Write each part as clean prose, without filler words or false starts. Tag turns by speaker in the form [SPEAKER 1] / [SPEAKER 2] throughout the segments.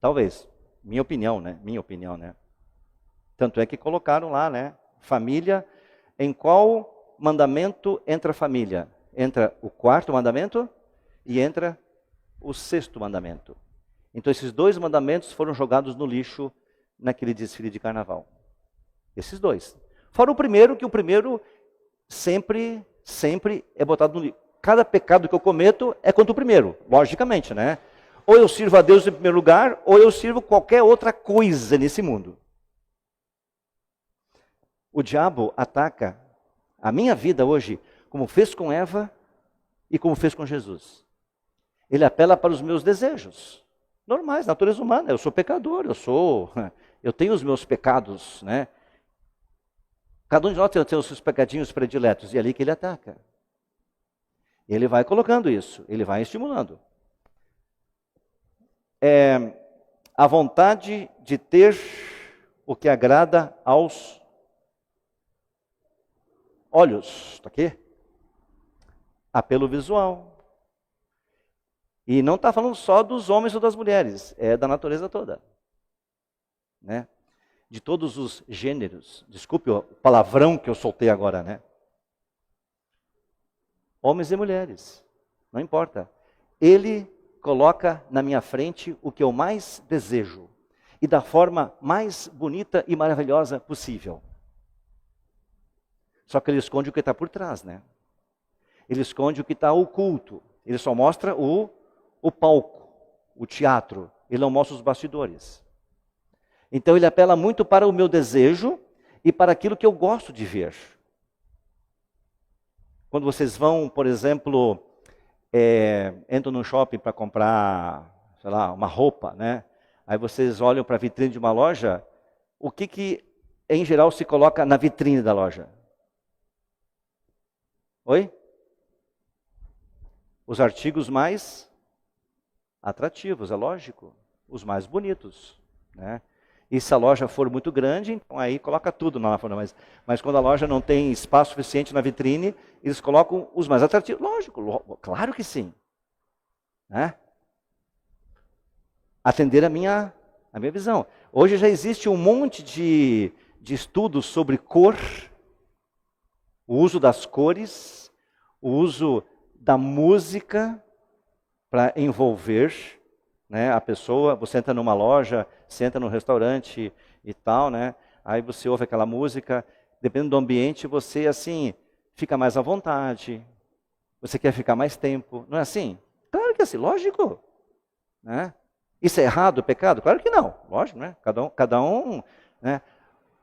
[SPEAKER 1] Talvez. Minha opinião, né? Minha opinião, né? Tanto é que colocaram lá, né? Família, em qual mandamento entra a família? Entra o quarto mandamento e entra o sexto mandamento. Então esses dois mandamentos foram jogados no lixo naquele desfile de carnaval. Esses dois. Fora o primeiro, que o primeiro sempre é botado no lixo. Cada pecado que eu cometo é contra o primeiro, logicamente, né? Ou eu sirvo a Deus em primeiro lugar, ou eu sirvo qualquer outra coisa nesse mundo. O diabo ataca a minha vida hoje, como fez com Eva e como fez com Jesus. Ele apela para os meus desejos normais, natureza humana. Eu sou pecador, eu tenho os meus pecados, né? Cada um de nós tem os seus pecadinhos prediletos, e é ali que ele ataca. Ele vai colocando isso, ele vai estimulando. A vontade de ter o que agrada aos olhos, tá aqui? Apelo visual. E não está falando só dos homens ou das mulheres, é da natureza toda, né? De todos os gêneros. Desculpe o palavrão que eu soltei agora, né? Homens e mulheres, não importa. Ele coloca na minha frente o que eu mais desejo e da forma mais bonita e maravilhosa possível. Só que ele esconde o que está por trás, né? Ele esconde o que está oculto. Ele só mostra o palco, o teatro. Ele não mostra os bastidores. Então ele apela muito para o meu desejo e para aquilo que eu gosto de ver. Quando vocês vão, por exemplo, entram no shopping para comprar, sei lá, uma roupa, né? Aí vocês olham para a vitrine de uma loja, o que em geral se coloca na vitrine da loja? Oi? Os artigos mais atrativos, é lógico. Os mais bonitos, né? E se a loja for muito grande, então aí coloca tudo na forma. Mas quando a loja não tem espaço suficiente na vitrine, eles colocam os mais atrativos. Lógico, claro que sim. Né? Atender a minha visão. Hoje já existe um monte de estudos sobre cor, o uso das cores, o uso da música para envolver, né, a pessoa. Você entra numa loja, você entra num restaurante e tal, né? Aí você ouve aquela música, dependendo do ambiente, você assim fica mais à vontade. Você quer ficar mais tempo, não é assim? Claro que é assim, lógico, né? Isso é errado, pecado? Claro que não, lógico, né? Cada um, né?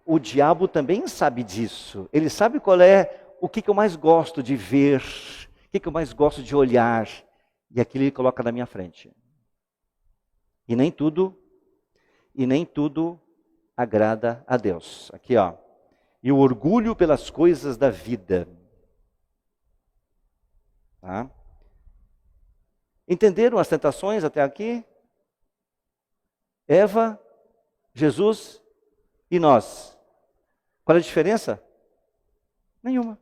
[SPEAKER 1] O diabo também sabe disso. Ele sabe qual é o que eu mais gosto de ver, o que eu mais gosto de olhar, e aquilo ele coloca na minha frente. E nem tudo agrada a Deus. Aqui, ó. E o orgulho pelas coisas da vida. Tá? Entenderam as tentações até aqui? Eva, Jesus e nós. Qual é a diferença? Nenhuma.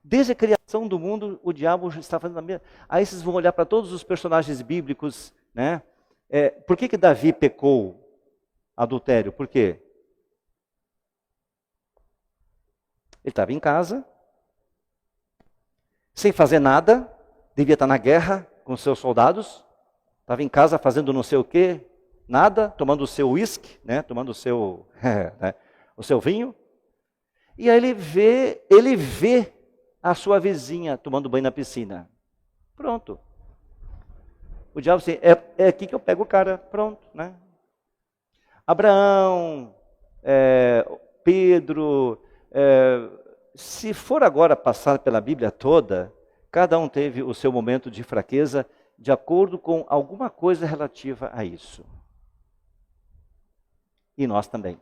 [SPEAKER 1] Desde a criação do mundo, o diabo está fazendo a mesma. Aí vocês vão olhar para todos os personagens bíblicos, né? Por que Davi pecou adultério? Por quê? Ele estava em casa, sem fazer nada, devia estar na guerra com seus soldados, estava em casa fazendo não sei o quê, nada, tomando o seu uísque, né? Tomando o seu, o seu vinho. E aí ele vê a sua vizinha tomando banho na piscina. Pronto. O diabo assim, é aqui que eu pego o cara. Pronto, né? Abraão, Pedro, se for agora passar pela Bíblia toda, cada um teve o seu momento de fraqueza de acordo com alguma coisa relativa a isso. E nós também. O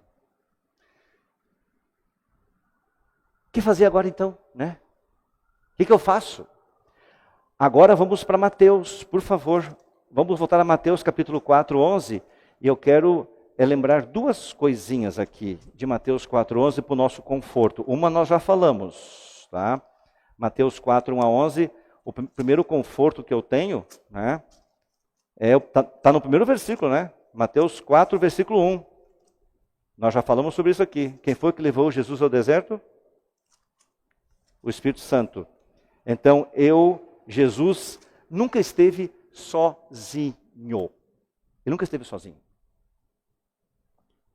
[SPEAKER 1] que fazer agora então, né? O que eu faço? Agora vamos para Mateus, por favor. Vamos voltar a Mateus capítulo 4, 11. E eu quero lembrar duas coisinhas aqui de Mateus 4, 11 para o nosso conforto. Uma nós já falamos, tá? Mateus 4, 1 a 11. O primeiro conforto que eu tenho, né? Tá no primeiro versículo, né? Mateus 4, versículo 1. Nós já falamos sobre isso aqui. Quem foi que levou Jesus ao deserto? O Espírito Santo. Então, Jesus, nunca esteve sozinho. Ele nunca esteve sozinho.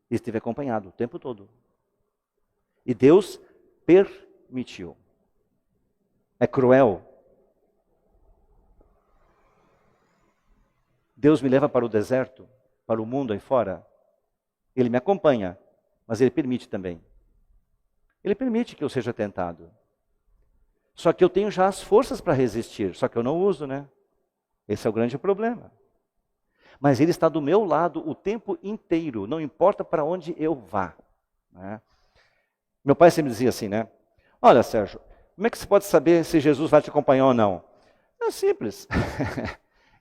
[SPEAKER 1] Ele esteve acompanhado o tempo todo. E Deus permitiu. É cruel. Deus me leva para o deserto, para o mundo aí fora. Ele me acompanha, mas Ele permite também. Ele permite que eu seja tentado. Só que eu tenho já as forças para resistir, só que eu não uso, né? Esse é o grande problema. Mas Ele está do meu lado o tempo inteiro, não importa para onde eu vá. Né? Meu pai sempre dizia assim, né? Olha, Sérgio, como é que você pode saber se Jesus vai te acompanhar ou não? É simples.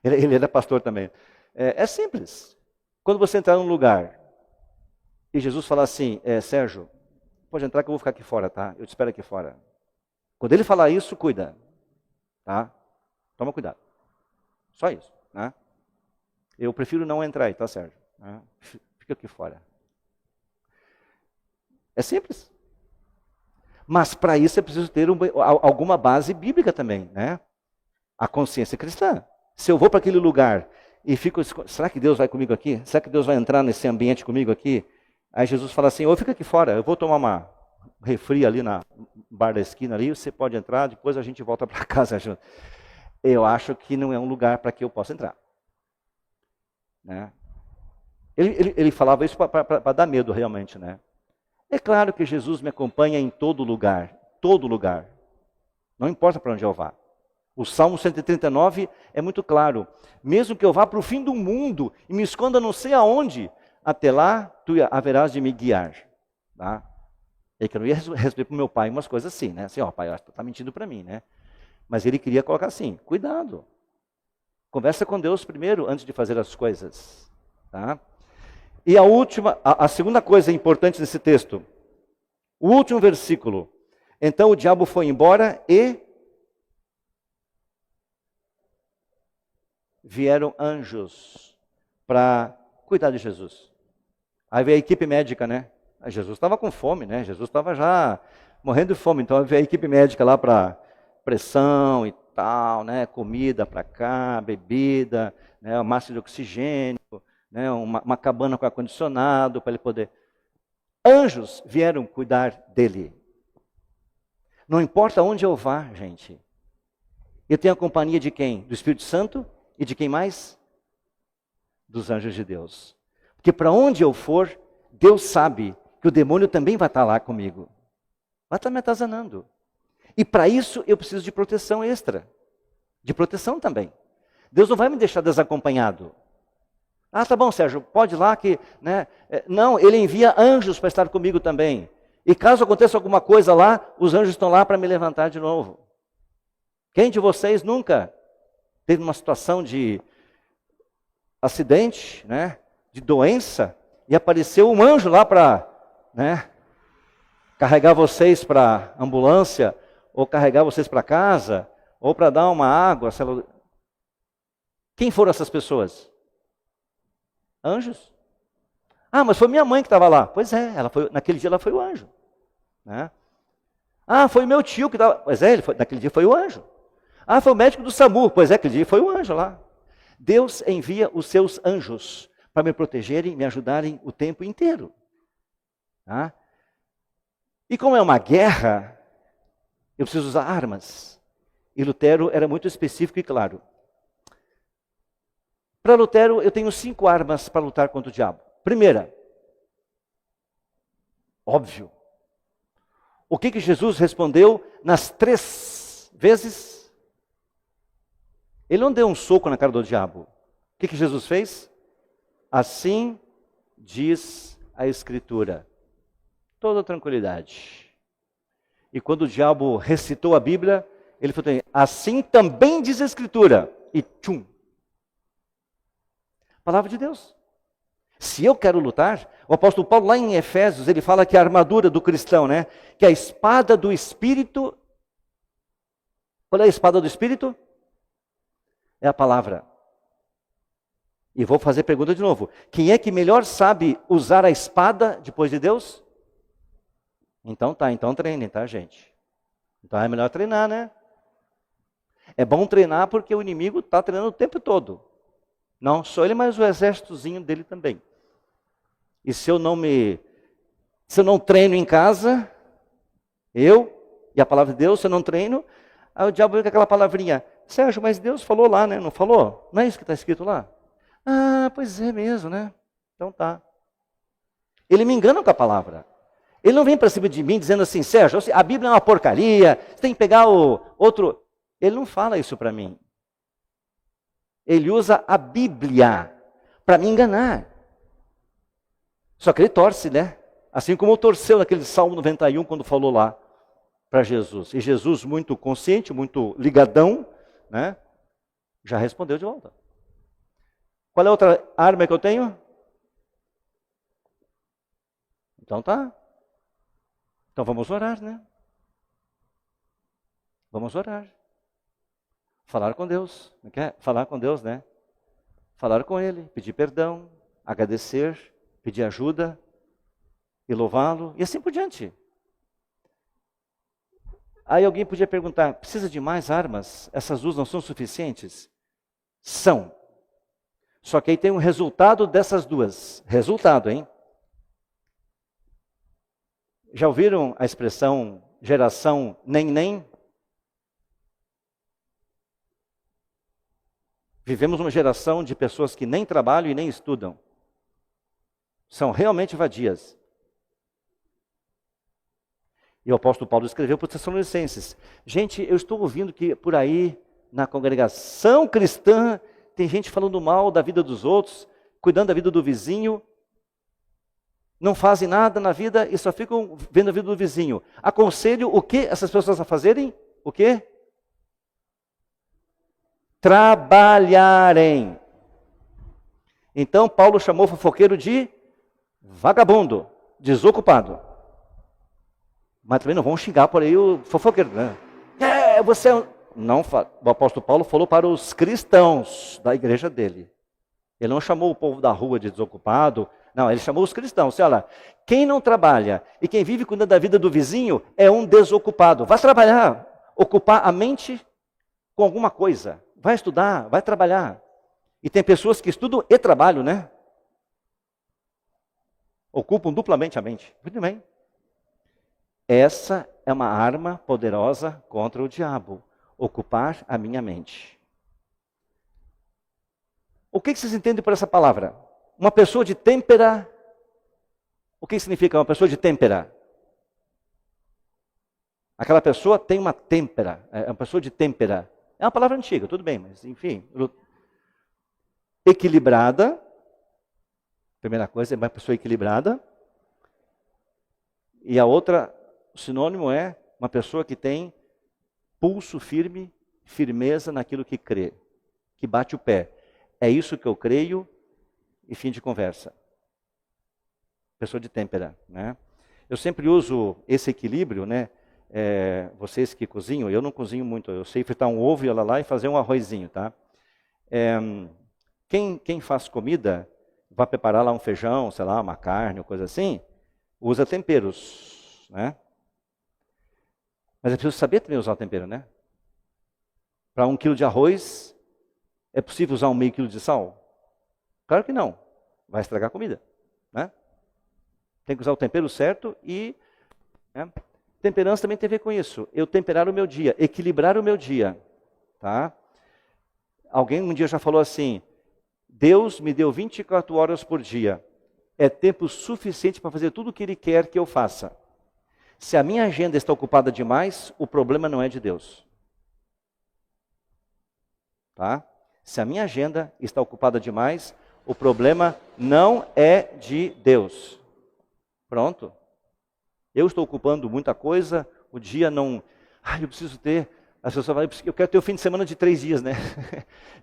[SPEAKER 1] Ele era pastor também. É simples. Quando você entrar num lugar e Jesus falar assim, Sérgio, pode entrar que eu vou ficar aqui fora, tá? Eu te espero aqui fora. Quando ele falar isso, cuida. Tá? Toma cuidado. Só isso. Né? Eu prefiro não entrar aí, tá, Sérgio? Né? Fica aqui fora. É simples. Mas para isso é preciso ter alguma base bíblica também, né? A consciência cristã. Se eu vou para aquele lugar e fico, será que Deus vai comigo aqui? Será que Deus vai entrar nesse ambiente comigo aqui? Aí Jesus fala assim, fica aqui fora, eu vou tomar uma refri ali na bar da esquina ali, você pode entrar, depois a gente volta para casa. Eu acho que não é um lugar para que eu possa entrar. Né? Ele falava isso para dar medo realmente, né? É claro que Jesus me acompanha em todo lugar. Não importa para onde eu vá. O Salmo 139 é muito claro. Mesmo que eu vá para o fim do mundo e me esconda não sei aonde, até lá tu haverás de me guiar. Tá? É que eu não ia responder para o meu pai umas coisas assim, né? Assim, pai, tu está mentindo para mim, né? Mas ele queria colocar assim, cuidado. Conversa com Deus primeiro antes de fazer as coisas. Tá? E a segunda coisa importante nesse texto, o último versículo. Então o diabo foi embora e vieram anjos para cuidar de Jesus. Aí veio a equipe médica, né? Jesus estava com fome, né? Jesus estava já morrendo de fome, então veio a equipe médica lá para pressão e tal, né? Comida para cá, bebida, né? Máscara de oxigênio, né? Uma cabana com ar-condicionado para ele poder. Anjos vieram cuidar dele. Não importa onde eu vá, gente. Eu tenho a companhia de quem? Do Espírito Santo e de quem mais? Dos anjos de Deus. Porque para onde eu for, Deus sabe que o demônio também vai estar lá comigo. Vai estar me atazanando. E para isso eu preciso de proteção extra. De proteção também. Deus não vai me deixar desacompanhado. Ah, tá bom, Sérgio, pode ir lá que... Né? Não, Ele envia anjos para estar comigo também. E caso aconteça alguma coisa lá, os anjos estão lá para me levantar de novo. Quem de vocês nunca teve uma situação de acidente, né? De doença, e apareceu um anjo lá para, né, carregar vocês para a ambulância, ou carregar vocês para casa, ou para dar uma água, sei lá. Quem foram essas pessoas? Anjos. Ah, mas foi minha mãe que estava lá. Pois é, naquele dia ela foi o anjo. Né? Ah, foi meu tio que estava... Pois é, naquele dia foi o anjo. Ah, foi o médico do SAMU. Pois é, aquele dia foi o anjo lá. Deus envia os seus anjos para me protegerem, me ajudarem o tempo inteiro. Tá? E como é uma guerra, eu preciso usar armas. E Lutero era muito específico e claro. Para Lutero, eu tenho 5 armas para lutar contra o diabo. Primeira, óbvio. O que Jesus respondeu nas 3 vezes? Ele não deu um soco na cara do diabo. O que Jesus fez? Assim diz a Escritura. Toda tranquilidade. E quando o diabo recitou a Bíblia, ele falou assim também diz a Escritura. E tchum. Palavra de Deus. Se eu quero lutar, o apóstolo Paulo lá em Efésios, ele fala que a armadura do cristão, né? Que a espada do Espírito... Qual é a espada do Espírito? É a palavra. E vou fazer pergunta de novo. Quem é que melhor sabe usar a espada depois de Deus? Então treinem, tá, gente? Então é melhor treinar, né? É bom treinar porque o inimigo está treinando o tempo todo. Não só ele, mas o exércitozinho dele também. E se eu não treino em casa, e a palavra de Deus, se eu não treino, aí o diabo vem com aquela palavrinha, Sérgio, mas Deus falou lá, né? Não falou? Não é isso que está escrito lá? Ah, pois é mesmo, né? Então tá. Ele me engana com a palavra. Ele não vem para cima de mim dizendo assim, Sérgio, a Bíblia é uma porcaria, você tem que pegar o outro. Ele não fala isso para mim. Ele usa a Bíblia para me enganar. Só que ele torce, né? Assim como torceu naquele Salmo 91, quando falou lá para Jesus. E Jesus, muito consciente, muito ligadão, né? Já respondeu de volta. Qual é a outra arma que eu tenho? Então tá. Então vamos orar, né? Vamos orar. Falar com Deus. Não quer? Falar com Deus, né? Falar com Ele, pedir perdão, agradecer, pedir ajuda e louvá-lo e assim por diante. Aí alguém podia perguntar, precisa de mais armas? Essas duas não são suficientes? São. Só que aí tem um resultado dessas duas. Resultado, hein? Já ouviram a expressão geração nem? Vivemos uma geração de pessoas que nem trabalham e nem estudam. São realmente vadias. E o apóstolo Paulo escreveu para os Tessalonicenses. Gente, eu estou ouvindo que por aí, na congregação cristã, tem gente falando mal da vida dos outros, cuidando da vida do vizinho, não fazem nada na vida e só ficam vendo a vida do vizinho. Aconselho o que essas pessoas a fazerem? O quê? Trabalharem. Então Paulo chamou o fofoqueiro de vagabundo, desocupado. Mas também não vão xingar por aí o fofoqueiro, né? Você não, o apóstolo Paulo falou para os cristãos da igreja dele. Ele não chamou o povo da rua de desocupado. Não, ele chamou os cristãos. Olha lá, quem não trabalha e quem vive cuidando da vida do vizinho é um desocupado. Vai trabalhar, ocupar a mente com alguma coisa. Vai estudar, vai trabalhar. E tem pessoas que estudam e trabalham, né? Ocupam duplamente a mente. Muito bem. Essa é uma arma poderosa contra o diabo. Ocupar a minha mente. O que vocês entendem por essa palavra? Uma pessoa de têmpera. O que significa uma pessoa de têmpera? Aquela pessoa tem uma têmpera. É uma pessoa de têmpera. É uma palavra antiga, tudo bem, mas enfim. Equilibrada. Primeira coisa, é uma pessoa equilibrada. E a outra, o sinônimo é uma pessoa que tem pulso firme, firmeza naquilo que crê, que bate o pé. É isso que eu creio e fim de conversa. Pessoa de têmpera, né? Eu sempre uso esse equilíbrio, né? Vocês que cozinham, eu não cozinho muito, eu sei fritar um ovo e olha lá e fazer um arrozinho, tá? Quem faz comida, vai preparar lá um feijão, sei lá, uma carne, ou coisa assim, usa temperos, né? Mas é preciso saber também usar o tempero, né? Para 1 quilo de arroz, é possível usar meio quilo de sal? Claro que não, vai estragar a comida, né? Tem que usar o tempero certo e... né? Temperança também tem a ver com isso. Eu temperar o meu dia, equilibrar o meu dia, tá? Alguém um dia já falou assim, Deus me deu 24 horas por dia. É tempo suficiente para fazer tudo o que Ele quer que eu faça. Se a minha agenda está ocupada demais, o problema não é de Deus. Tá? Se a minha agenda está ocupada demais, o problema não é de Deus. Pronto. Eu estou ocupando muita coisa, o dia não... eu preciso ter... As pessoas falam, eu quero ter o fim de semana de 3 dias, né?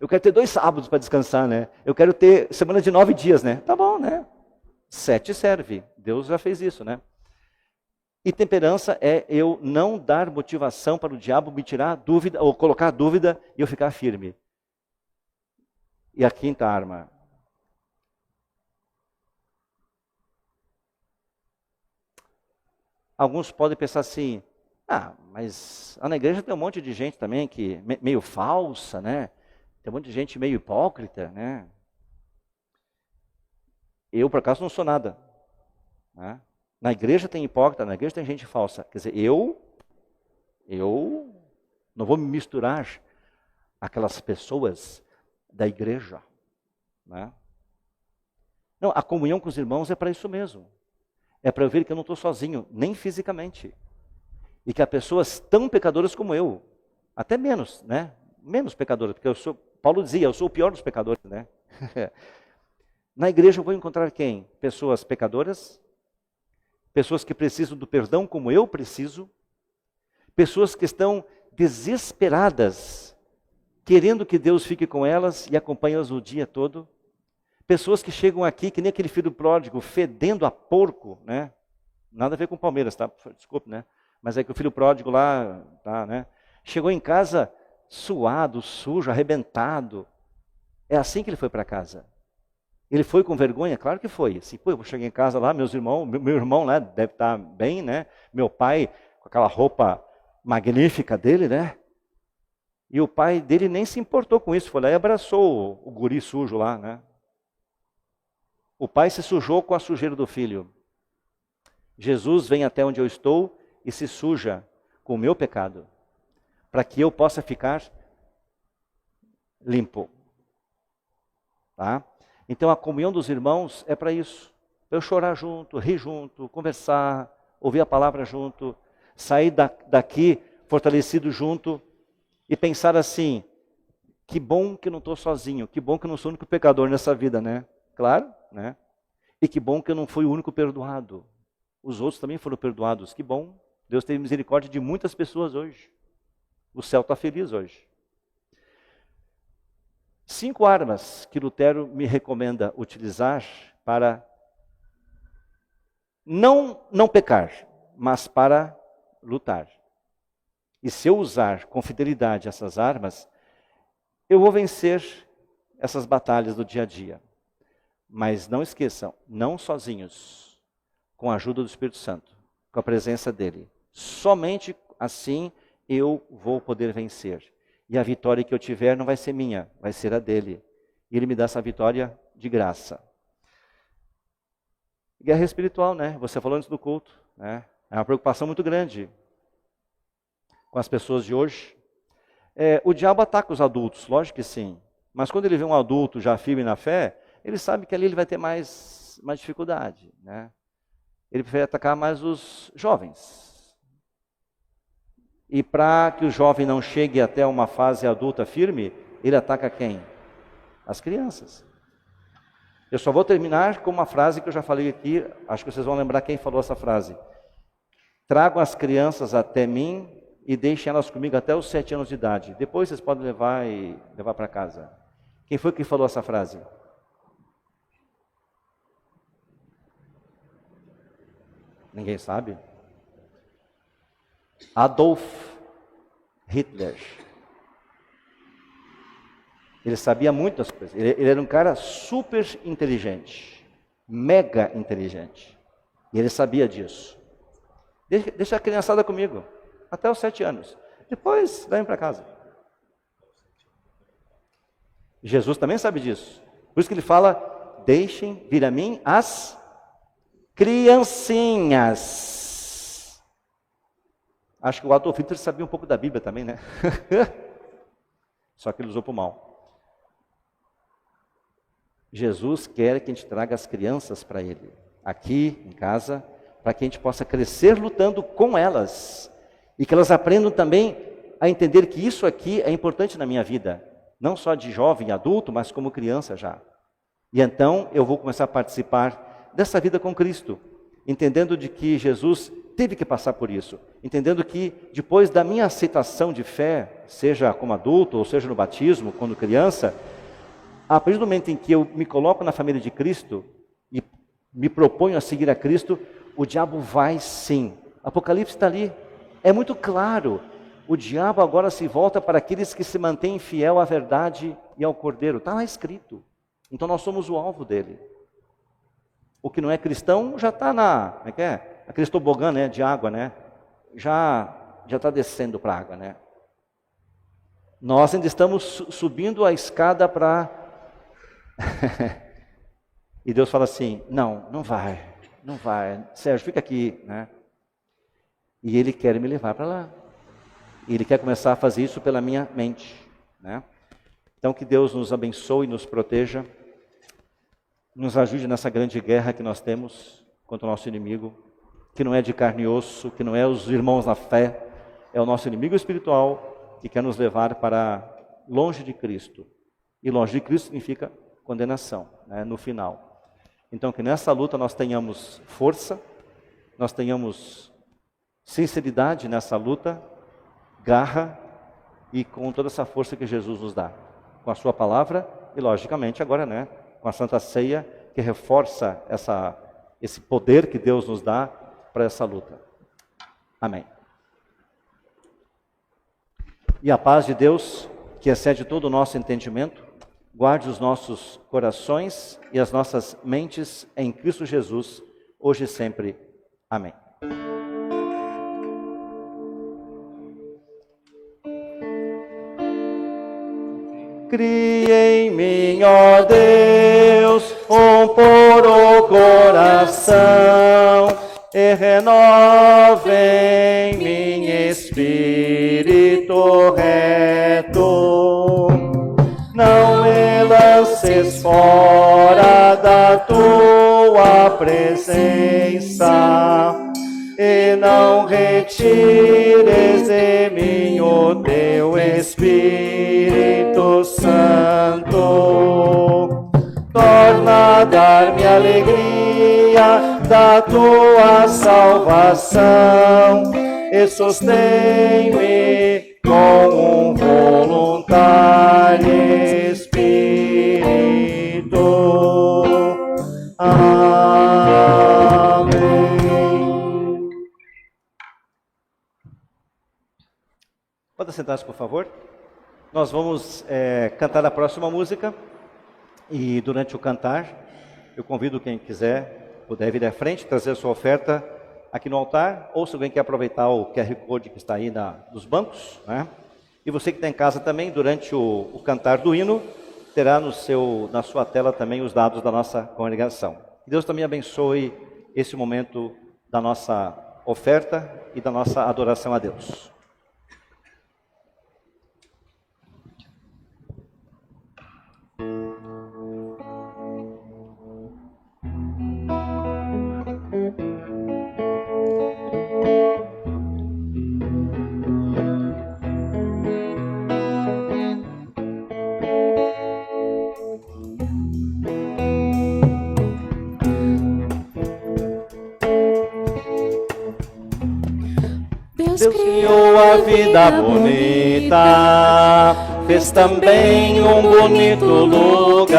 [SPEAKER 1] Eu quero ter 2 sábados para descansar, né? Eu quero ter semana de 9 dias, né? Tá bom, né? 7 serve. Deus já fez isso, né? E temperança é eu não dar motivação para o diabo me tirar dúvida, ou colocar dúvida e eu ficar firme. E a quinta arma, Alguns podem pensar assim, mas na igreja tem um monte de gente também que meio falsa, né? Tem um monte de gente meio hipócrita, né? Eu, por acaso, não sou nada. Né? Na igreja tem hipócrita, na igreja tem gente falsa. Quer dizer, eu não vou me misturar aquelas pessoas da igreja. Né? Não, a comunhão com os irmãos é para isso mesmo. É para eu ver que eu não estou sozinho, nem fisicamente. E que há pessoas tão pecadoras como eu. Até menos, né? Menos pecadoras, porque Paulo dizia, eu sou o pior dos pecadores, né? Na igreja eu vou encontrar quem? Pessoas pecadoras, pessoas que precisam do perdão como eu preciso, pessoas que estão desesperadas, querendo que Deus fique com elas e acompanhe-as o dia todo, pessoas que chegam aqui que nem aquele filho pródigo, fedendo a porco, né? Nada a ver com Palmeiras, tá? Desculpe, né? Mas é que o filho pródigo lá, tá, né? Chegou em casa suado, sujo, arrebentado. É assim que ele foi para casa. Ele foi com vergonha? Claro que foi. Assim, eu vou chegar em casa lá, meus irmãos, meu irmão, né, deve estar bem, né? Meu pai com aquela roupa magnífica dele, né? E o pai dele nem se importou com isso, foi lá e abraçou o guri sujo lá, né? O pai se sujou com a sujeira do filho. Jesus vem até onde eu estou e se suja com o meu pecado, para que eu possa ficar limpo. Tá? Então a comunhão dos irmãos é para isso. Para eu chorar junto, rir junto, conversar, ouvir a palavra junto, sair daqui fortalecido junto e pensar assim, que bom que eu não estou sozinho, que bom que eu não sou o único pecador nessa vida, né? Claro, né? E que bom que eu não fui o único perdoado. Os outros também foram perdoados, que bom. Deus teve misericórdia de muitas pessoas hoje. O céu está feliz hoje. 5 armas que Lutero me recomenda utilizar para não pecar, mas para lutar. E se eu usar com fidelidade essas armas, eu vou vencer essas batalhas do dia a dia. Mas não esqueçam, não sozinhos, com a ajuda do Espírito Santo, com a presença dele. Somente assim eu vou poder vencer. E a vitória que eu tiver não vai ser minha, vai ser a dele. E ele me dá essa vitória de graça. Guerra espiritual, né? Você falou antes do culto, né? É uma preocupação muito grande com as pessoas de hoje. O diabo ataca os adultos, lógico que sim. Mas quando ele vê um adulto já firme na fé, ele sabe que ali ele vai ter mais dificuldade, né? Ele prefere atacar mais os jovens. E para que o jovem não chegue até uma fase adulta firme, ele ataca quem? As crianças. Eu só vou terminar com uma frase que eu já falei aqui, acho que vocês vão lembrar quem falou essa frase. Tragam as crianças até mim e deixem elas comigo até os 7 anos de idade. Depois vocês podem levar para casa. Quem foi que falou essa frase? Ninguém sabe? Adolf Hitler. Ele sabia muitas coisas. Ele era um cara super inteligente, mega inteligente. E ele sabia disso. Deixa a criançada comigo, até os 7 anos. Depois, levem para casa. Jesus também sabe disso. Por isso que ele fala, deixem vir a mim as criancinhas. Acho que o Adolf Hitler sabia um pouco da Bíblia também, né? Só que ele usou para o mal. Jesus quer que a gente traga as crianças para Ele, aqui em casa, para que a gente possa crescer lutando com elas. E que elas aprendam também a entender que isso aqui é importante na minha vida. Não só de jovem, adulto, mas como criança já. E então eu vou começar a participar dessa vida com Cristo, entendendo de que Jesus teve que passar por isso, entendendo que depois da minha aceitação de fé, seja como adulto ou seja no batismo, quando criança, a partir do momento em que eu me coloco na família de Cristo e me proponho a seguir a Cristo, o diabo vai sim. Apocalipse está ali, é muito claro. O diabo agora se volta para aqueles que se mantêm fiel à verdade e ao Cordeiro. Está lá escrito. Então nós somos o alvo dele. O que não é cristão já está aquele tobogã, né, de água, né? Já está descendo para a água, né? Nós ainda estamos subindo a escada para... E Deus fala assim, não vai, Sérgio, fica aqui, né? E Ele quer me levar para lá. E Ele quer começar a fazer isso pela minha mente, né? Então que Deus nos abençoe e nos proteja, nos ajude nessa grande guerra que nós temos contra o nosso inimigo, que não é de carne e osso, que não é os irmãos na fé, é o nosso inimigo espiritual que quer nos levar para longe de Cristo. E longe de Cristo significa condenação, né, no final. Então que nessa luta nós tenhamos força, nós tenhamos sinceridade nessa luta, garra e com toda essa força que Jesus nos dá. Com a sua palavra e logicamente agora, né, com a Santa Ceia que reforça esse poder que Deus nos dá para essa luta. Amém. E a paz de Deus, que excede todo o nosso entendimento, guarde os nossos corações e as nossas mentes em Cristo Jesus, hoje e sempre. Amém. Cria em mim, ó Deus, um puro coração, e renova em mim espírito reto. Não me lances fora da tua presença, e não retires de mim o teu Espírito Santo. Torna a dar-me alegria da tua salvação e sustém-me com um voluntário espírito. Amém. Pode sentar-se, por favor. Nós vamos cantar a próxima música. E durante o cantar, eu convido quem quiser, puder vir à frente, trazer a sua oferta aqui no altar, ou se alguém quer aproveitar o QR Code que está aí nos bancos, né? E você que está em casa também, durante o cantar do hino, terá na sua tela também os dados da nossa congregação. Que Deus também abençoe esse momento da nossa oferta e da nossa adoração a Deus. Deus criou a vida bonita, fez também um bonito lugar.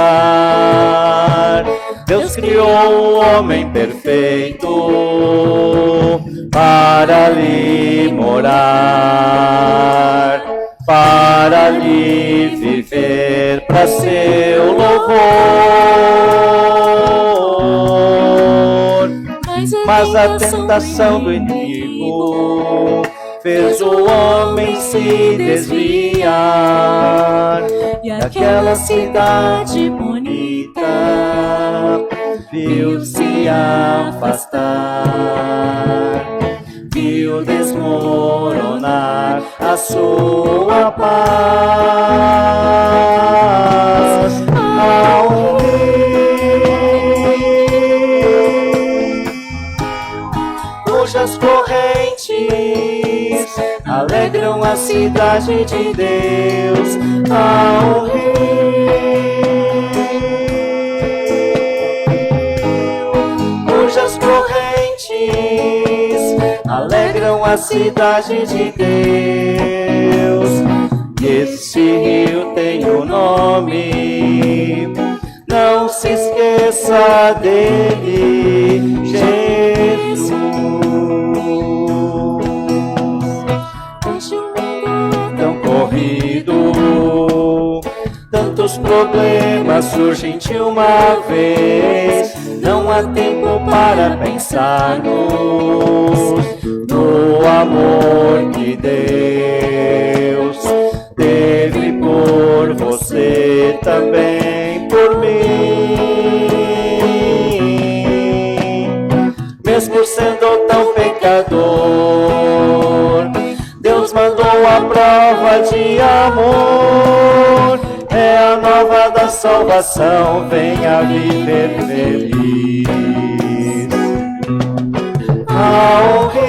[SPEAKER 1] Deus criou o homem perfeito para ali morar, para ali viver para seu louvor. Mas a tentação do inimigo fez o homem se desviar, e aquela cidade bonita viu se afastar, viu desmoronar a sua paz. Ao cujas correntes alegram a cidade de Deus, ao rio, cujas correntes alegram a cidade de Deus. E esse rio tem o nome, não se esqueça dele, Jesus. Tão corrido, tantos problemas surgem de uma vez. não há tempo para pensarmos no amor que Deus teve por você, também por mim. Mesmo sendo tão pecador, Deus mandou a prova de amor. É a nova da salvação, venha viver feliz. Ao Rei,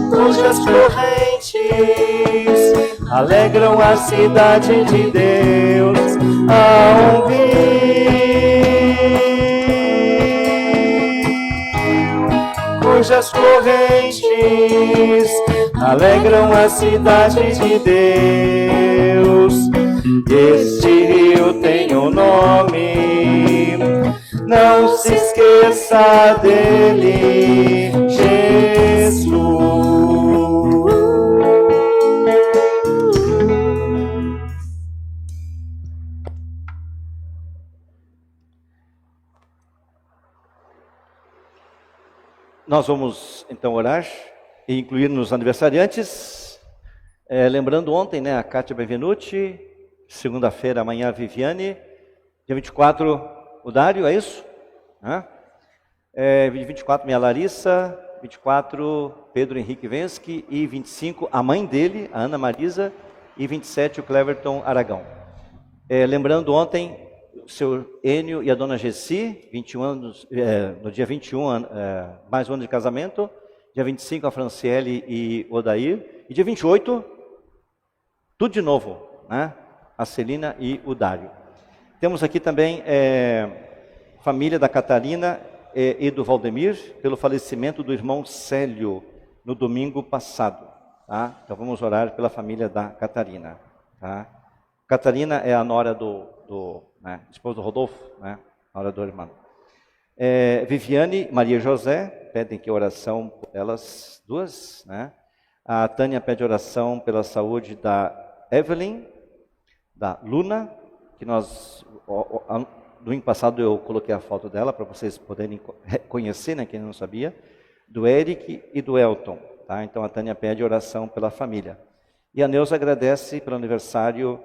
[SPEAKER 1] cujas correntes alegram a cidade de Deus. Ao Rei, cujas correntes alegram a cidade de Deus. Este rio tem um nome, não se esqueça dele, Jesus. Nós vamos então orar e incluir nos aniversariantes. Lembrando ontem, né, a Kátia Benvenuti, segunda-feira, amanhã a Viviane, dia 24 o Dário, é isso? 24 minha Larissa, 24 Pedro Henrique Vensky e 25 a mãe dele, a Ana Marisa, e 27 o Cleverton Aragão. Lembrando ontem o seu Enio e a dona Gessi, 21 anos, no dia 21, mais um ano de casamento. Dia 25 a Franciele e Odair. E dia 28, tudo de novo, né? A Celina e o Dário. Temos aqui também família da Catarina e do Valdemir, pelo falecimento do irmão Célio, no domingo passado. Tá? Então vamos orar pela família da Catarina. Tá? Catarina é a nora né, esposa do Rodolfo, né, nora do irmão. Viviane e Maria José pedem que oração por elas duas, né? A Tânia pede oração pela saúde da Evelyn, da Luna, que nós, domingo passado eu coloquei a foto dela para vocês poderem conhecer, né, quem não sabia, do Eric e do Elton, tá? Então a Tânia pede oração pela família. E a Neuza agradece pelo aniversário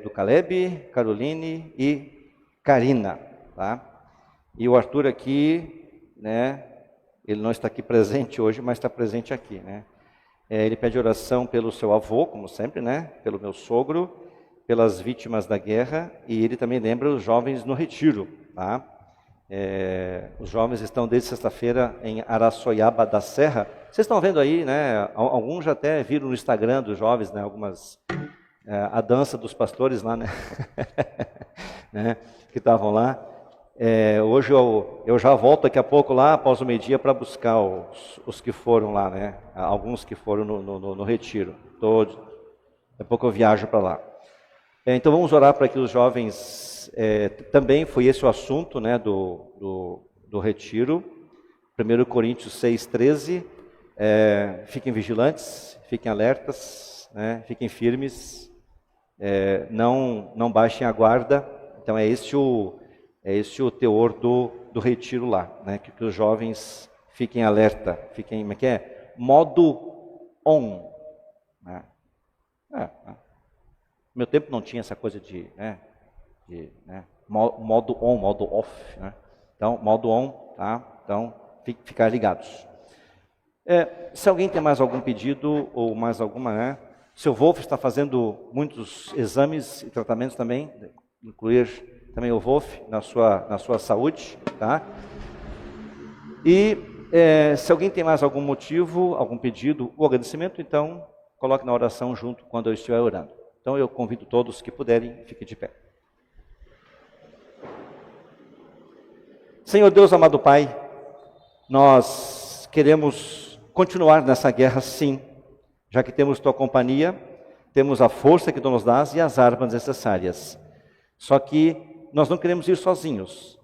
[SPEAKER 1] do Caleb, Caroline e Karina, tá? E o Arthur aqui, né, ele não está aqui presente hoje, mas está presente aqui, né? Ele pede oração pelo seu avô, como sempre, né? Pelo meu sogro, pelas vítimas da guerra, e ele também lembra os jovens no retiro, tá? Os jovens estão desde sexta-feira em Araçoiaba da Serra. Vocês estão vendo aí, né? Alguns já até viram no Instagram dos jovens, né? Algumas a dança dos pastores lá, né? Né? Que estavam lá. Hoje eu já volto daqui a pouco lá, após o meio-dia, para buscar os que foram lá, né? Alguns que foram no retiro. Daqui a pouco eu viajo para lá. Então vamos orar para que os jovens, também foi esse o assunto, né, do retiro. 1 Coríntios 6,13, fiquem vigilantes, fiquem alertas, né, fiquem firmes, não baixem a guarda. Então é esse o teor do retiro lá, né? Que os jovens fiquem alerta, fiquem, como é que é? Modo on. Né? No meu tempo não tinha essa coisa de modo on, modo off, né? Então, modo on, tá? Então, ficar ligados. Se alguém tem mais algum pedido ou mais alguma, né? Seu Wolf está fazendo muitos exames e tratamentos também, incluir também o Wolf na sua saúde, tá? E se alguém tem mais algum motivo, algum pedido ou agradecimento, então coloque na oração junto quando eu estiver orando. Então eu convido todos que puderem, fiquem de pé. Senhor Deus, amado Pai, nós queremos continuar nessa guerra, sim, já que temos Tua companhia, temos a força que Tu nos dás e as armas necessárias. Só que nós não queremos ir sozinhos,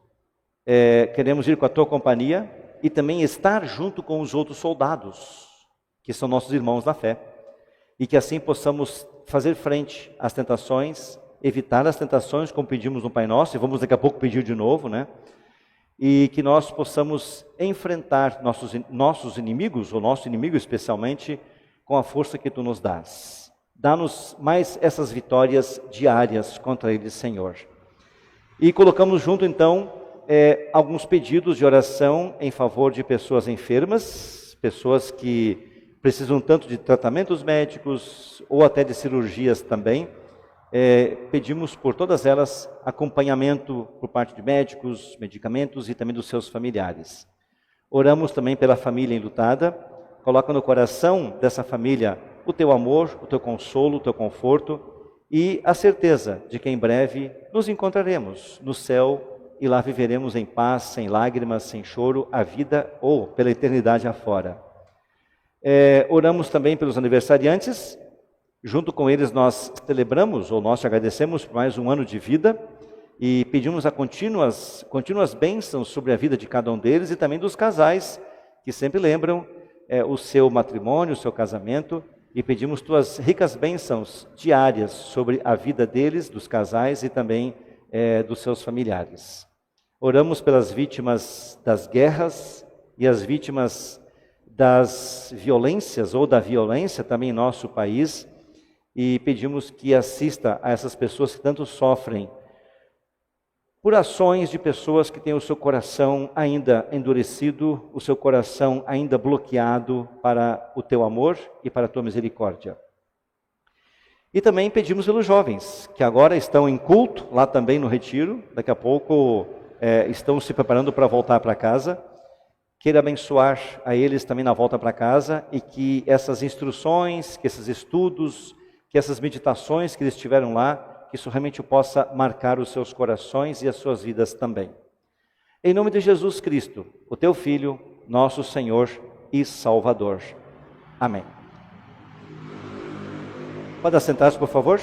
[SPEAKER 1] queremos ir com a Tua companhia e também estar junto com os outros soldados, que são nossos irmãos na fé, e que assim possamos fazer frente às tentações, evitar as tentações, como pedimos no Pai Nosso, e vamos daqui a pouco pedir de novo, né? E que nós possamos enfrentar nossos inimigos, ou nosso inimigo especialmente, com a força que Tu nos dás. Dá-nos mais essas vitórias diárias contra eles, Senhor. E colocamos junto, então, alguns pedidos de oração em favor de pessoas enfermas, pessoas que precisam tanto de tratamentos médicos ou até de cirurgias também. Pedimos por todas elas acompanhamento por parte de médicos, medicamentos e também dos seus familiares. Oramos também pela família enlutada. Coloca no coração dessa família o Teu amor, o Teu consolo, o Teu conforto e a certeza de que em breve nos encontraremos no céu e lá viveremos em paz, sem lágrimas, sem choro, a vida ou pela eternidade afora. Oramos também pelos aniversariantes. Junto com eles nós celebramos, ou nós te agradecemos por mais um ano de vida e pedimos a contínuas bênçãos sobre a vida de cada um deles e também dos casais que sempre lembram o seu matrimônio, o seu casamento, e pedimos tuas ricas bênçãos diárias sobre a vida deles, dos casais e também dos seus familiares. Oramos pelas vítimas das guerras e as vítimas das violências ou da violência também em nosso país e pedimos que assista a essas pessoas que tanto sofrem por ações de pessoas que têm o seu coração ainda endurecido, o seu coração ainda bloqueado para o Teu amor e para a Tua misericórdia. E também pedimos pelos jovens, que agora estão em culto, lá também no retiro, daqui a pouco estão se preparando para voltar para casa. Queira abençoar a eles também na volta para casa e que essas instruções, que esses estudos, que essas meditações que eles tiveram lá, que isso realmente possa marcar os seus corações e as suas vidas também. Em nome de Jesus Cristo, o Teu Filho, nosso Senhor e Salvador. Amém. Pode assentar-se, por favor?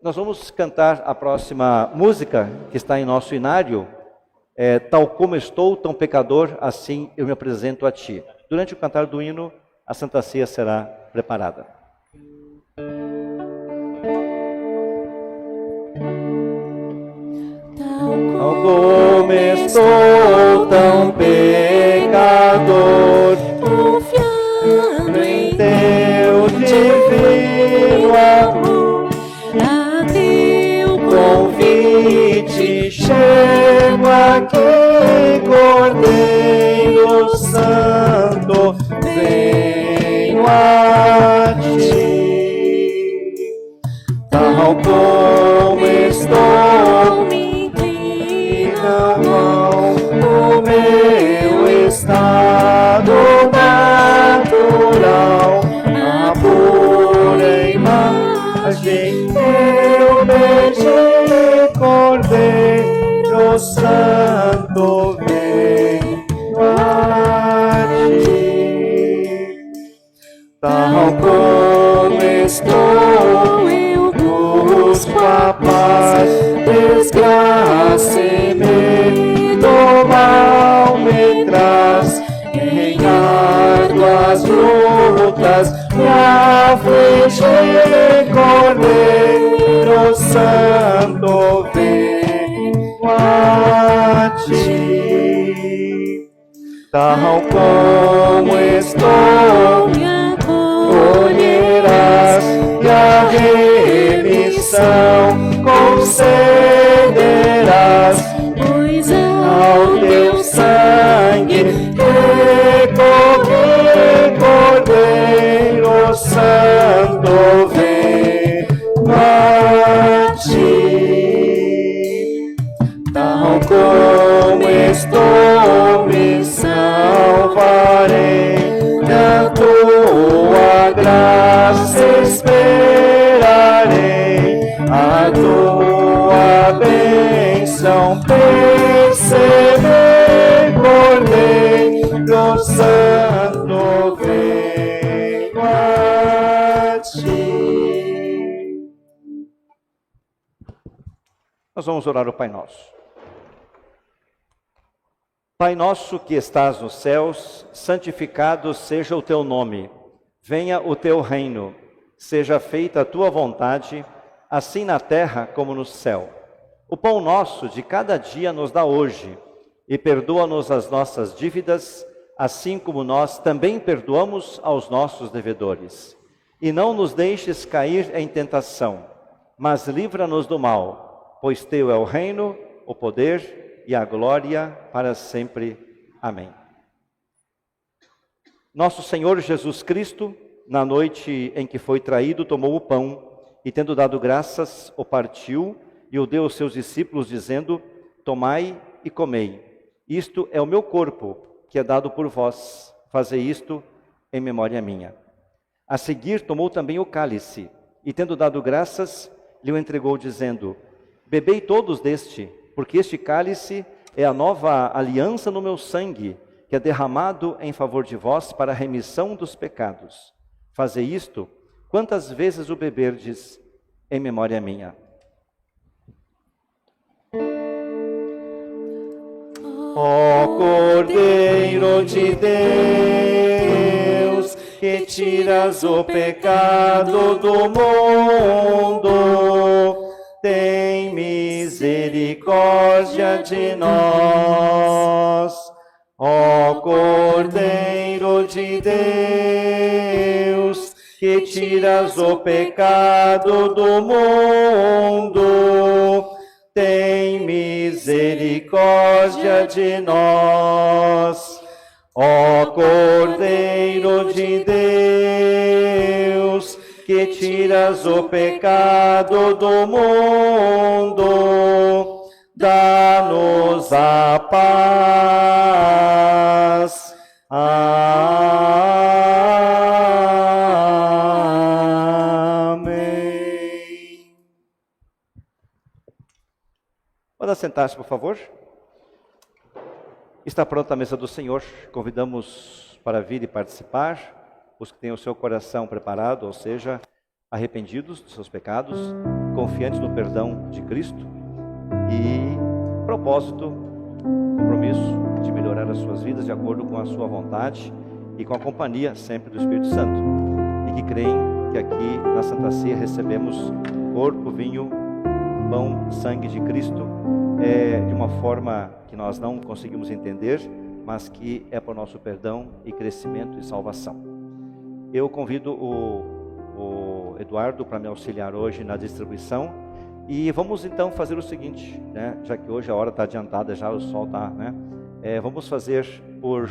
[SPEAKER 1] Nós vamos cantar a próxima música que está em nosso inário. Tal como estou, tão pecador, assim eu me apresento a Ti. Durante o cantar do hino, a Santa Ceia será preparada. Tal como estou, tão pecador, confiando em Teu divino amor, a Teu convite chego aqui, Cordeiro Santo, venho a Ti. Tal como estou, me inclina a mão, o meu estado natural, a pura imagem eu pedi, Cordeiro Santo, venho a Ti. Tal como estou, eu busco a paz, desgraça e medo mal me traz, em árduas lutas me aflige, Cordeiro Santo, venho a Ti. Tal como estou, me acolherás e a remissão concederás, pois ao Teu sangue recorri, Cordeiro Santo, venho a Ti. Tal como estou, me salvarei, na Tua graça esperarei, a Tua bênção perceber, Cordeiro Santo, venho a Ti. Nós vamos orar o Pai Nosso. Pai nosso que estás nos céus, santificado seja o Teu nome. Venha o Teu reino. Seja feita a Tua vontade, assim na terra como no céu. O pão nosso de cada dia nos dá hoje, e perdoa-nos as nossas dívidas, assim como nós também perdoamos aos nossos devedores. E não nos deixes cair em tentação, mas livra-nos do mal, pois teu é o reino, o poder e a glória para sempre. Amém. Nosso Senhor Jesus Cristo, na noite em que foi traído, tomou o pão e, tendo dado graças, o partiu e o deu aos seus discípulos, dizendo: tomai e comei. Isto é o meu corpo, que é dado por vós. Fazei isto em memória minha. A seguir, tomou também o cálice e, tendo dado graças, lhe o entregou, dizendo: bebei todos deste, porque este cálice é a nova aliança no meu sangue, que é derramado em favor de vós para a remissão dos pecados. Fazei isto, quantas vezes o beberdes, em memória minha. Ó Cordeiro de Deus, que tiras o pecado do mundo, tem misericórdia de nós. Ó Cordeiro de Deus, que tiras o pecado do mundo, tem misericórdia de nós. Ó Cordeiro de Deus, que tiras o pecado do mundo, dá-nos a paz. Amém. Pode sentar-se, por favor. Está pronta a mesa do Senhor. Convidamos para vir e participar os que têm o seu coração preparado, ou seja, arrependidos dos seus pecados, confiantes no perdão de Cristo e propósito, compromisso de melhorar as suas vidas de acordo com a sua vontade e com a companhia sempre do Espírito Santo. E que creem que aqui na Santa Ceia recebemos corpo, vinho, pão, sangue de Cristo, de uma forma que nós não conseguimos entender, mas que é para o nosso perdão e crescimento e salvação. Eu convido o Eduardo para me auxiliar hoje na distribuição. E vamos então fazer o seguinte, né? Já que hoje a hora está adiantada, já o sol está, né? Vamos fazer por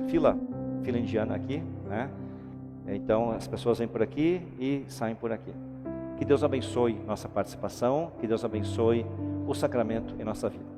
[SPEAKER 1] fila indiana aqui, né? Então as pessoas vêm por aqui e saem por aqui. Que Deus abençoe nossa participação, que Deus abençoe o sacramento em nossa vida.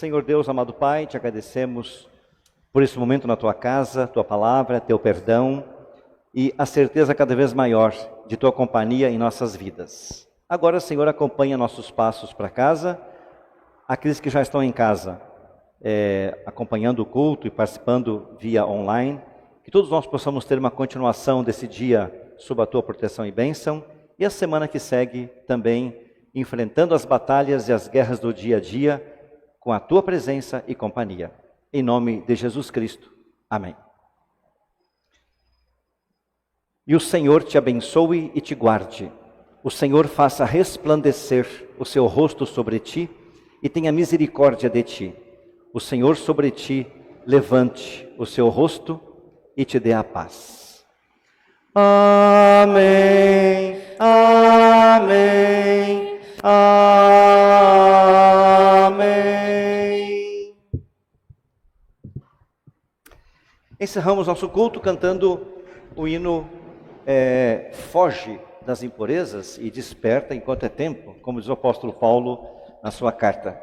[SPEAKER 1] Senhor Deus, amado Pai, te agradecemos por esse momento na tua casa, tua palavra, teu perdão e a certeza cada vez maior de tua companhia em nossas vidas. Agora, Senhor, acompanha nossos passos para casa, aqueles que já estão em casa, acompanhando o culto e participando via online, que todos nós possamos ter uma continuação desse dia sob a tua proteção e bênção, e a semana que segue também enfrentando as batalhas e as guerras do dia a dia com a tua presença e companhia. Em nome de Jesus Cristo. Amém. E o Senhor te abençoe e te guarde. O Senhor faça resplandecer o seu rosto sobre ti e tenha misericórdia de ti. O Senhor sobre ti levante o seu rosto e te dê a paz. Amém, amém, amém. Encerramos nosso culto cantando o hino Foge das impurezas e desperta enquanto é tempo, como diz o apóstolo Paulo na sua carta.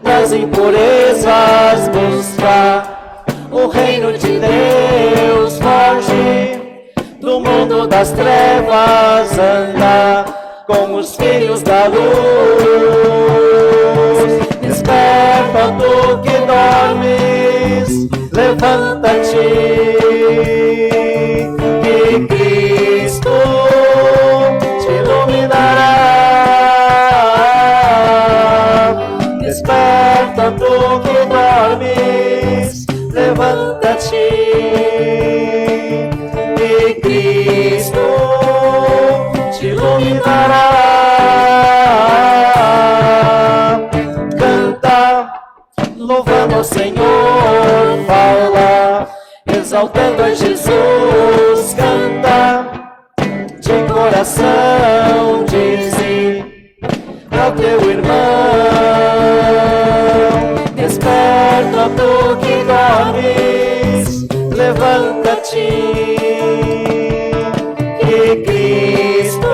[SPEAKER 1] Das impurezas buscar o reino de Deus, foge do mundo das trevas, andar com os filhos da luz. Desperta tu que dormes, levanta-te, que Cristo te iluminará. Desperta tu que dormes, levanta-te, e Cristo te iluminará. Canta, louvando ao Senhor, fala, exaltando a Jesus. Canta, de coração, dize ao teu irmão. Desperta tu que dormes, levanta-te, e Cristo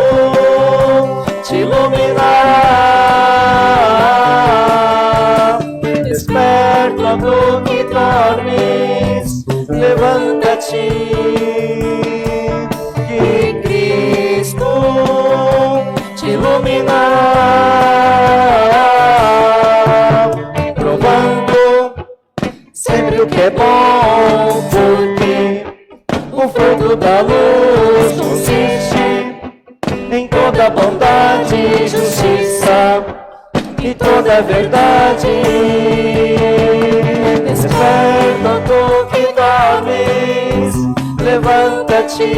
[SPEAKER 1] te iluminará. Desperta tu que dormes, levanta-te, que Cristo te iluminará. Provando sempre o que é bom, porque o fruto da luz consiste em toda bondade e justiça e toda verdade. Desperta tu que dormes, levanta-te,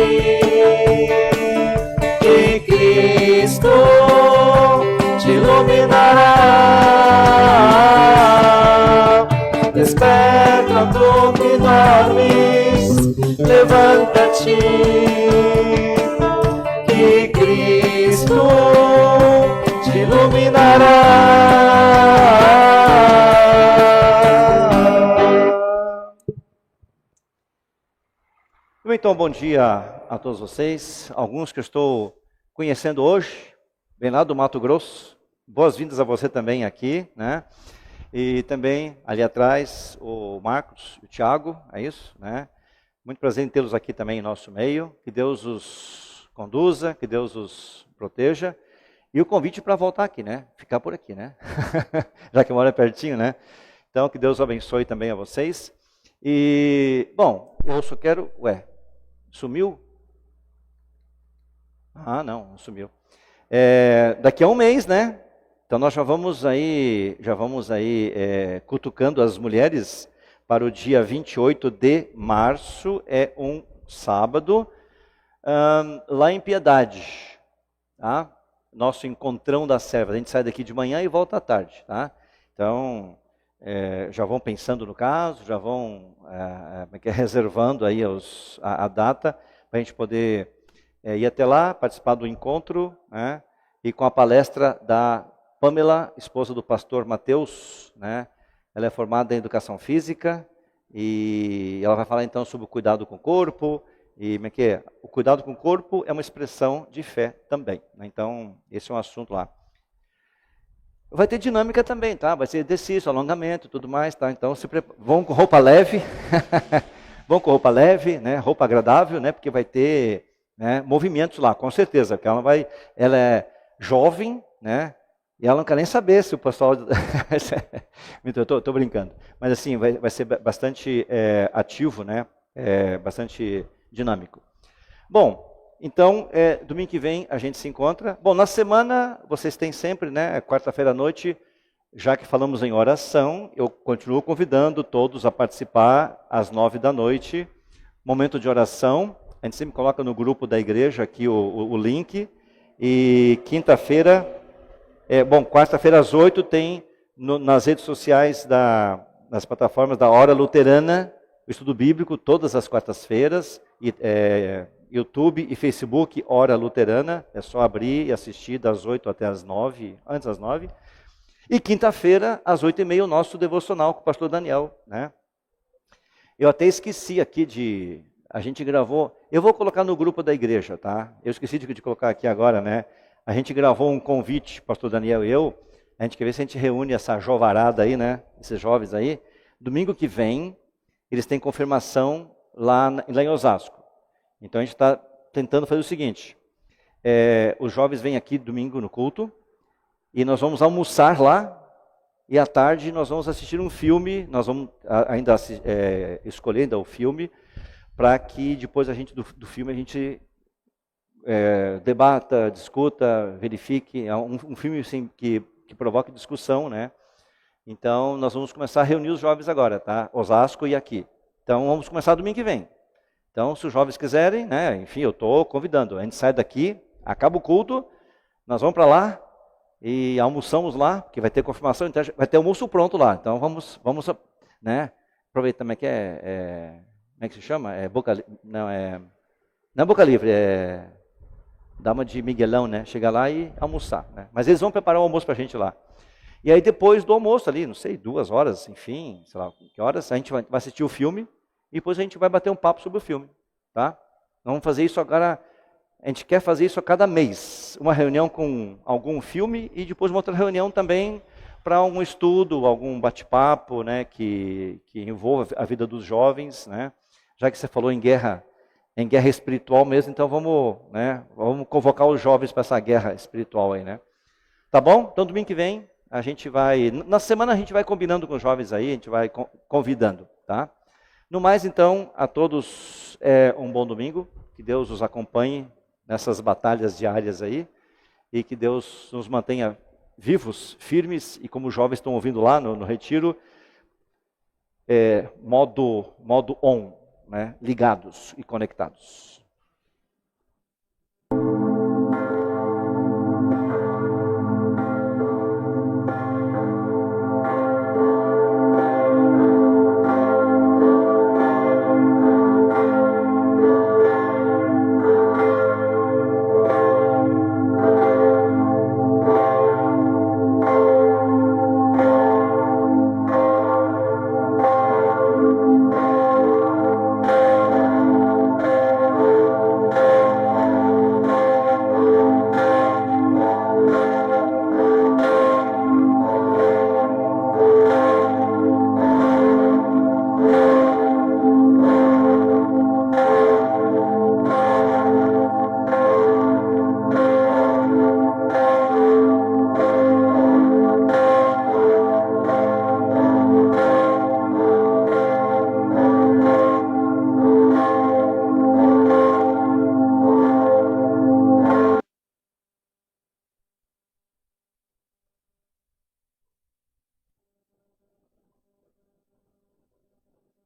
[SPEAKER 1] que Cristo te iluminará. Desperta tu que dormes, levanta-te, que Cristo te iluminará. Então, bom dia a todos vocês, alguns que eu estou conhecendo hoje, bem lá do Mato Grosso. Boas-vindas a você também aqui, né? E também ali atrás o Marcos, o Thiago, é isso, né? Muito prazer em tê-los aqui também em nosso meio. Que Deus os conduza, que Deus os proteja. E o convite para voltar aqui, né? Ficar por aqui, né? Já que mora pertinho, né? Então, que Deus abençoe também a vocês. E, bom, eu só quero... Sumiu? Ah, não sumiu. Daqui a um mês, né? Então nós já vamos aí cutucando as mulheres para o dia 28 de março, é um sábado, lá em Piedade, tá? Nosso encontrão das servas. A gente sai daqui de manhã e volta à tarde, tá? Então, já vão pensando no caso, já vão reservando aí a data para a gente poder ir até lá, participar do encontro, né? E com a palestra da Pamela, esposa do pastor Mateus, né? Ela é formada em Educação Física E ela vai falar então sobre o cuidado com o corpo. E como é que é? O cuidado com o corpo é uma expressão de fé também, né? Então, esse é um assunto lá. Vai ter dinâmica também, tá? Vai ser exercício, alongamento, tudo mais, tá? Então, vão com roupa leve, vão com roupa leve, né? Roupa agradável, né? Porque vai ter, né, movimentos lá, com certeza. Porque ela é jovem, né? E ela não quer nem saber se o pessoal... eu tô brincando. Mas assim, vai ser bastante ativo, né? Bastante dinâmico. Bom, então, domingo que vem a gente se encontra. Bom, na semana vocês têm sempre, né? Quarta-feira à noite, já que falamos em oração, eu continuo convidando todos a participar às 9 da noite. Momento de oração. A gente sempre coloca no grupo da igreja aqui o link. E quinta-feira... quarta-feira às 8 tem nas redes sociais, nas plataformas da Hora Luterana, o estudo bíblico, todas as quartas-feiras, YouTube e Facebook, Hora Luterana, é só abrir e assistir das 8 até as 9, antes das 9. E quinta-feira, às 8h30, o nosso devocional com o pastor Daniel, né? Eu até esqueci aqui a gente gravou, eu vou colocar no grupo da igreja, tá? Eu esqueci de colocar aqui agora, né? A gente gravou um convite, pastor Daniel e eu, a gente quer ver se a gente reúne essa jovarada aí, né? Esses jovens aí. Domingo que vem, eles têm confirmação lá em Osasco. Então a gente está tentando fazer o seguinte, os jovens vêm aqui domingo no culto, e nós vamos almoçar lá, e à tarde nós vamos assistir um filme, nós vamos ainda escolher ainda o filme, para que depois do filme a gente... debata, discuta, verifique, é um filme assim, que provoque discussão, né? Então, nós vamos começar a reunir os jovens agora, tá? Osasco e aqui. Então, vamos começar domingo que vem. Então, se os jovens quiserem, né? Enfim, eu estou convidando. A gente sai daqui, acaba o culto, nós vamos para lá e almoçamos lá, que vai ter confirmação, então vai ter almoço pronto lá. Então, vamos, né? Aproveitar como é que como é que se chama? Não é Boca Livre, Dama de Miguelão, né? Chegar lá e almoçar, né? Mas eles vão preparar o almoço para a gente lá. E aí depois do almoço ali, não sei, 2 horas, enfim, sei lá que horas, a gente vai assistir o filme e depois a gente vai bater um papo sobre o filme, tá? Vamos fazer isso agora, a gente quer fazer isso a cada mês. Uma reunião com algum filme e depois uma outra reunião também para algum estudo, algum bate-papo, né? Que envolva a vida dos jovens, né? Já que você falou em guerra espiritual mesmo, então vamos convocar os jovens para essa guerra espiritual aí, né? Tá bom? Então domingo que vem a gente vai, na semana a gente vai combinando com os jovens aí, a gente vai convidando, tá? No mais então, a todos um bom domingo, que Deus os acompanhe nessas batalhas diárias aí, e que Deus nos mantenha vivos, firmes, e como os jovens estão ouvindo lá no retiro, modo on, né? Ligados e conectados.